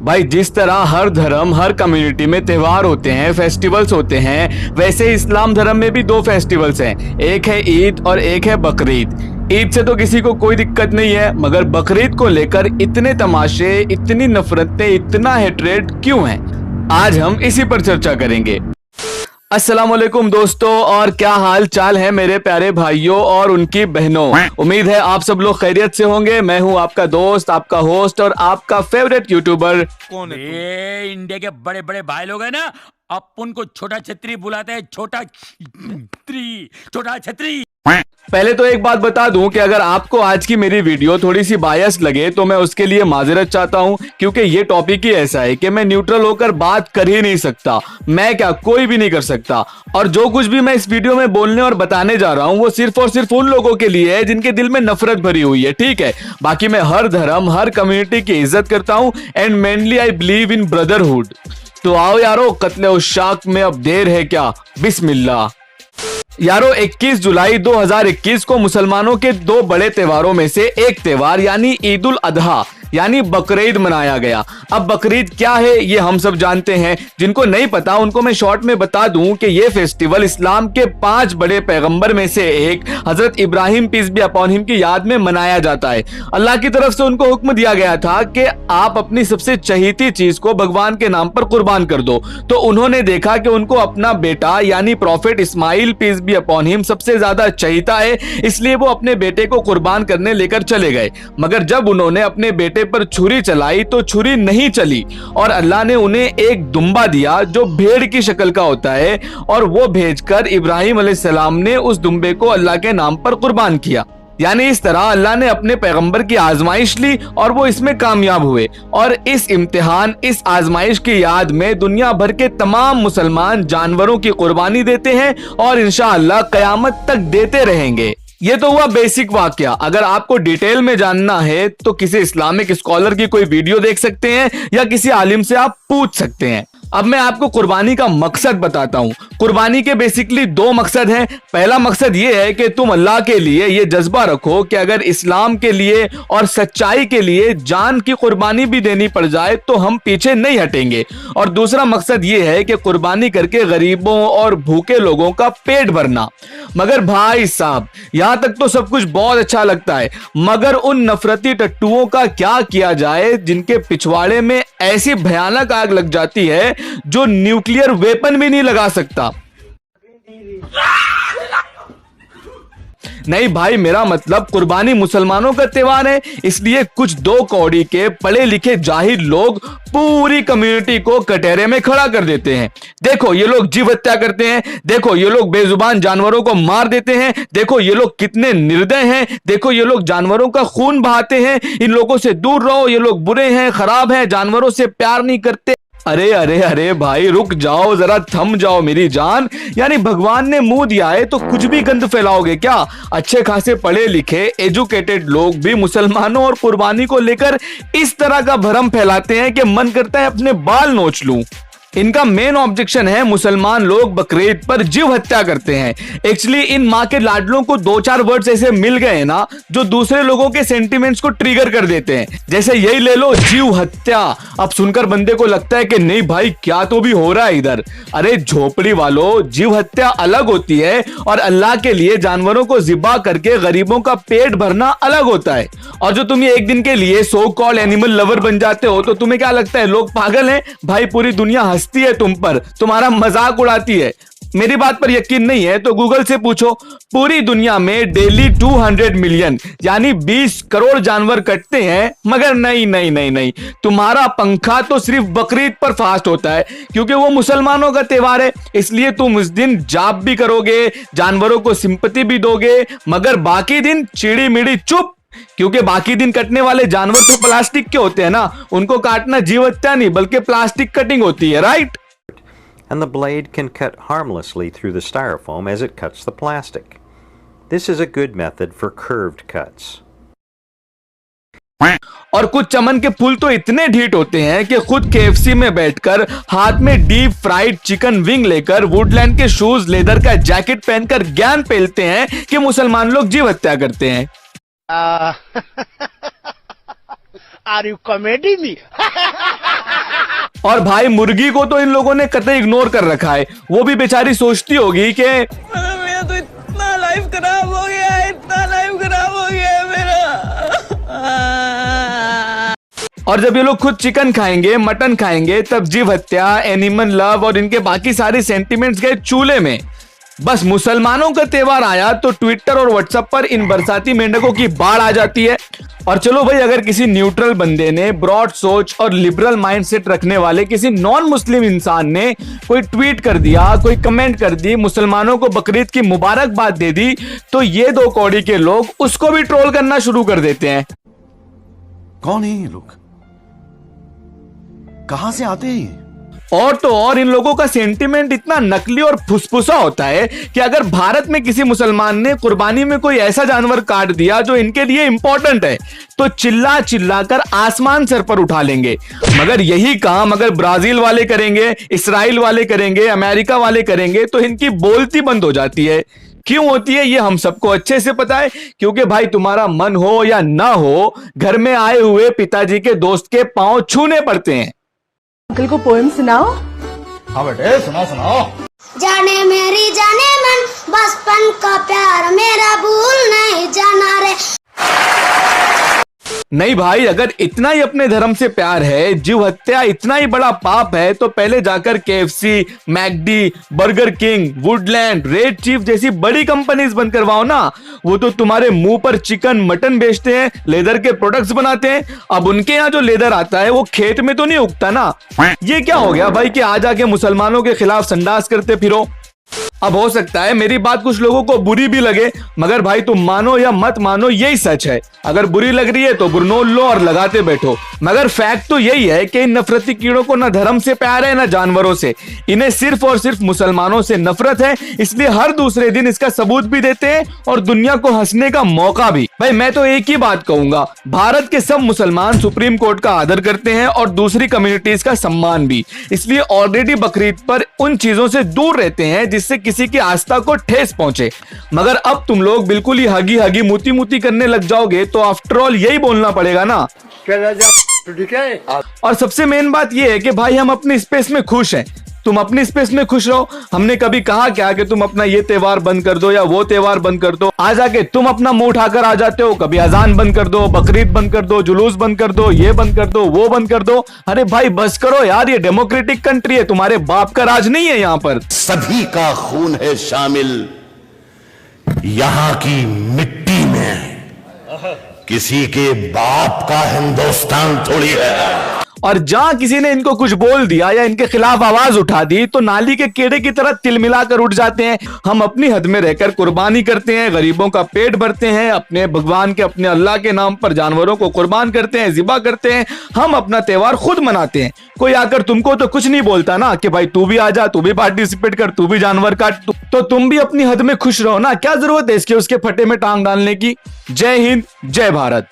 भाई जिस तरह हर धर्म हर कम्युनिटी में त्योहार होते हैं, फेस्टिवल्स होते हैं, वैसे इस्लाम धर्म में भी दो फेस्टिवल्स हैं। एक है ईद और एक है बकरीद। ईद से तो किसी को कोई दिक्कत नहीं है, मगर बकरीद को लेकर इतने तमाशे, इतनी नफरतें, इतना हेट्रेड क्यों है? आज हम इसी पर चर्चा करेंगे। अस्सलामुअलैकुम दोस्तों, और क्या हाल चाल है मेरे प्यारे भाइयों और उनकी बहनों। उम्मीद है आप सब लोग खैरियत से होंगे। मैं हूं आपका दोस्त, आपका होस्ट और आपका फेवरेट यूट्यूबर। कौन है ये इंडिया के बड़े बड़े भाई लोग हैं ना, अपन को छोटा छतरी बुलाते हैं। छोटा छतरी। पहले तो एक बात बता दूं कि अगर आपको आज की मेरी वीडियो थोड़ी सी बायस लगे तो मैं उसके लिए माजरत चाहता हूं, क्योंकि ये टॉपिक ही ऐसा है कि मैं न्यूट्रल होकर बात कर ही नहीं सकता। मैं क्या, कोई भी नहीं कर सकता। और जो कुछ भी मैं इस वीडियो में बोलने और बताने जा रहा हूं वो सिर्फ और सिर्फ उन लोगों के लिए है जिनके दिल में नफरत भरी हुई है, ठीक है? बाकी मैं हर धर्म हर कम्युनिटी की इज्जत करता हूं and mainly I believe in brotherhood. तो आओ यारो, कत्ले उशाक में अब देर है क्या, बिस्मिल्लाह। यारो 21 जुलाई 2021 को मुसलमानों के दो बड़े त्योहारों में से एक त्योहार यानी ईद उल अजहा यानी बकरीद मनाया गया। अब बकरीद क्या है ये हम सब जानते हैं। जिनको नहीं पता उनको मैं शॉर्ट में बता दूं कि ये फेस्टिवल इस्लाम के 5 बड़े पैगंबर में से एक हजरत Ibrahim peace be upon him की याद में मनाया जाता है। अल्लाह की तरफ से उनको हुक्म दिया गया था कि आप अपनी सबसे चहीती चीज को भगवान के नाम पर कुर्बान कर दो। तो उन्होंने देखा कि उनको अपना बेटा यानी prophet Ismail peace be upon him सबसे ज्यादा चहीता है, इसलिए वो अपने बेटे को कुर्बान करने लेकर चले गए। मगर जब उन्होंने अपने बेटे पर छुरी चलाई तो छुरी नहीं चली और अल्लाह ने उन्हें एक दुम्बा दिया जो भेड़ की शक्ल का होता है, और वो भेजकर इब्राहिम अलैहिस्सलाम ने उस दुम्बे को अल्लाह के नाम पर कुर्बान किया। यानी इस तरह अल्लाह ने अपने पैगंबर की आजमाइश ली और वो इसमें कामयाब हुए। और इस इम्तिहान, इस आजमाइश की याद में दुनिया भर के तमाम मुसलमान जानवरों की कुर्बानी देते हैं और इंशाअल्लाह कयामत तक देते रहेंगे। ये तो हुआ बेसिक वाकया। अगर आपको डिटेल में जानना है तो किसी इस्लामिक स्कॉलर की कोई वीडियो देख सकते हैं या किसी आलिम से आप पूछ सकते हैं। अब मैं आपको कुर्बानी का मकसद बताता हूं। कुर्बानी के बेसिकली 2 मकसद हैं। पहला मकसद ये है कि तुम अल्लाह के लिए ये जज्बा रखो कि अगर इस्लाम के लिए और सच्चाई के लिए जान की कुर्बानी भी देनी पड़ जाए तो हम पीछे नहीं हटेंगे। और दूसरा मकसद ये है कि कुर्बानी करके गरीबों और भूखे लोगों का पेट भरना। मगर भाई साहब, यहां तक तो सब कुछ बहुत अच्छा लगता है, मगर उन नफरती टट्टुओं का क्या किया जाए जिनके पिछवाड़े में ऐसी भयानक आग लग जाती है जो न्यूक्लियर वेपन भी नहीं लगा सकता। नहीं भाई, मेरा मतलब कुर्बानी मुसलमानों का त्योहार है, इसलिए कुछ 2 कौड़ी के पढ़े लिखे जाहिल लोग पूरी कम्युनिटी को कटहरे में खड़ा कर देते हैं। देखो ये लोग जीव हत्या करते हैं, देखो ये लोग बेजुबान जानवरों को मार देते हैं, देखो ये लोग कितने निर्दय हैं, देखो ये लोग जानवरों का खून बहाते हैं। इन लोगों से दूर रहो, ये लोग बुरे हैं, खराब हैं, जानवरों से प्यार नहीं करते। अरे अरे अरे भाई रुक जाओ, जरा थम जाओ मेरी जान। यानी भगवान ने मुंह दिया है तो कुछ भी गंद फैलाओगे क्या? अच्छे खासे पढ़े लिखे एजुकेटेड लोग भी मुसलमानों और कुर्बानी को लेकर इस तरह का भ्रम फैलाते हैं कि मन करता है अपने बाल नोच लूं। इनका मेन ऑब्जेक्शन है मुसलमान लोग बकरीद पर जीव हत्या करते हैं। एक्चुअली इन माँ के लाडलों को 2-4 वर्ड्स ऐसे मिल गए ना जो दूसरे लोगों के सेंटिमेंट्स को ट्रिगर कर देते हैं। जैसे यही ले लो, जीव हत्या। अब सुनकर बंदे को लगता है कि नहीं भाई, क्या तो भी हो रहा है इधर। अरे झोपड़ी वालों, जीव हत्या अलग होती है और अल्लाह के लिए जानवरों को जिबा करके गरीबों का पेट भरना अलग होता है। और जो तुम ये एक दिन के लिए सो कॉल्ड एनिमल लवर बन जाते हो तो तुम्हें क्या लगता है लोग पागल हैं? भाई पूरी दुनिया हंसती है तुम पर, तुम्हारा मजाक उड़ाती है। मेरी बात पर यकीन नहीं है तो गूगल से पूछो। पूरी दुनिया में डेली 200 मिलियन यानी 20 करोड़ जानवर कटते हैं, मगर नहीं नहीं नहीं नहीं, तुम्हारा पंखा तो सिर्फ बकरीद पर फास्ट होता है क्योंकि वो मुसलमानों का त्योहार है। इसलिए तुम उस दिन जाप भी करोगे, जानवरों को सिंपैथी भी दोगे, मगर बाकी दिन चिड़ी मिड़ी चुप, क्योंकि बाकी दिन कटने वाले जानवर तो प्लास्टिक के होते हैं ना। उनको काटना जीव हत्या नहीं बल्कि प्लास्टिक कटिंग होती है, right? And the blade can cut harmlessly through the styrofoam as it cuts the plastic. This is a good method for curved cuts. और कुछ चमन के फूल तो इतने ढीठ होते हैं कि खुद KFC में बैठकर हाथ में डीप फ्राइड चिकन विंग लेकर वुडलैंड के शूज, लेदर का जैकेट पहनकर ज्ञान पेलते हैं कि मुसलमान लोग जीव हत्या करते हैं। Are you comedy me? और भाई मुर्गी को तो इन लोगों ने कतई इग्नोर कर रखा है। वो भी बेचारी सोचती होगी कि मेरा तो इतना लाइफ खराब हो गया है, इतना लाइफ खराब हो गया है मेरा। और जब ये लोग खुद चिकन खाएंगे, मटन खाएंगे, तब जीव हत्या, एनिमल लव और इनके बाकी सारे सेंटिमेंट्स गए चूल्हे में। बस मुसलमानों का त्योहार आया तो ट्विटर और व्हाट्सएप पर इन बरसाती मेंढकों की बाढ़ आ जाती है। और चलो भाई, अगर किसी न्यूट्रल बंदे ने, ब्रॉड सोच और लिबरल माइंडसेट रखने वाले किसी नॉन मुस्लिम इंसान ने कोई ट्वीट कर दिया, कोई कमेंट कर दी, मुसलमानों को बकरीद की मुबारकबाद दे दी, तो ये दो कौड़ी के लोग उसको भी ट्रोल करना शुरू कर देते हैं। कौन है ये लोग, कहां से आते हैं ये? और तो और इन लोगों का सेंटिमेंट इतना नकली और फुसफुसा होता है कि अगर भारत में किसी मुसलमान ने कुर्बानी में कोई ऐसा जानवर काट दिया जो इनके लिए इंपॉर्टेंट है, तो चिल्ला चिल्ला कर आसमान सर पर उठा लेंगे। मगर यही काम अगर ब्राजील वाले करेंगे, इसराइल वाले करेंगे, अमेरिका वाले करेंगे, तो इनकी बोलती बंद हो जाती है। क्यों होती है ये हम सबको अच्छे से पता है, क्योंकि भाई तुम्हारा मन हो या ना हो, घर में आए हुए पिताजी के दोस्त के पांव छूने पड़ते हैं। अंकल को पोएम सुनाओ। हाँ बेटे, सुनाओ सुनाओ। जाने मेरी जाने मन, बचपन का प्यार मेरा भूल नहीं जाना रे। नहीं भाई, अगर इतना ही अपने धर्म से प्यार है, जीव हत्या इतना ही बड़ा पाप है, तो पहले जाकर KFC, McD, burger king, Woodland, red chief जैसी बड़ी कंपनीज बंद करवाओ ना। वो तो तुम्हारे मुंह पर चिकन मटन बेचते हैं, लेदर के प्रोडक्ट्स बनाते हैं। अब उनके यहाँ जो लेदर आता है वो खेत में तो नहीं उगता ना। ये क्या हो गया भाई कि आज आके मुसलमानों के खिलाफ संडास करते फिरो। अब हो सकता है मेरी बात कुछ लोगों को बुरी भी लगे, मगर भाई तुम मानो या मत मानो, यही सच है। अगर बुरी लग रही है तो बुरनोल लो और लगाते बैठो, मगर फैक्ट तो यही है कि इन नफरती कीड़ों को ना धर्म से प्यार है ना जानवरों से। इन्हें सिर्फ और सिर्फ मुसलमानों से नफरत है, इसलिए हर दूसरे दिन इसका सबूत भी देते हैं और दुनिया को हंसने का मौका भी। भाई मैं तो एक ही बात कहूंगा, भारत के सब मुसलमान सुप्रीम कोर्ट का आदर करते हैं और दूसरी कम्युनिटीज का सम्मान भी, इसलिए ऑलरेडी बकरीद पर उन चीजों से दूर रहते हैं जिससे किसी की आस्था को ठेस पहुंचे। मगर अब तुम लोग बिल्कुल ही हगी हगी मूती मूती करने लग जाओगे तो आफ्टर ऑल यही बोलना पड़ेगा ना। और सबसे मेन बात यह है कि भाई हम अपनी स्पेस में खुश हैं, तुम अपनी स्पेस में खुश रहो। हमने कभी कहा क्या कि तुम अपना ये त्योहार बंद कर दो या वो त्योहार बंद कर दो। आ जाके तुम अपना मुंह उठाकर आ जाते हो, कभी अजान बंद कर दो, बकरीद बंद कर दो, जुलूस बंद कर दो, ये बंद कर दो, वो बंद कर दो। अरे भाई बस करो यार, ये डेमोक्रेटिक कंट्री है, तुम्हारे बाप का राज नहीं है यहाँ पर। सभी का खून है शामिल यहाँ की मिट्टी में, किसी के बाप का हिंदुस्तान थोड़ी है। और जहां किसी ने इनको कुछ बोल दिया या इनके खिलाफ आवाज उठा दी तो नाली के कीड़े की तरह तिलमिलाकर उठ जाते हैं। हम अपनी हद में रहकर कुर्बानी करते हैं, गरीबों का पेट भरते हैं, अपने भगवान के, अपने अल्लाह के नाम पर जानवरों को कुर्बान करते हैं, ज़िबा करते हैं। हम अपना त्योहार खुद मनाते हैं। कोई आकर तुमको तो कुछ नहीं बोलता ना कि भाई तू भी आ जा, तू भी पार्टिसिपेट कर, तू भी जानवर काट, तो तुम भी अपनी हद में खुश रहो ना। क्या जरूरत है इसके उसके फटे में टांग डालने की। जय हिंद, जय भारत।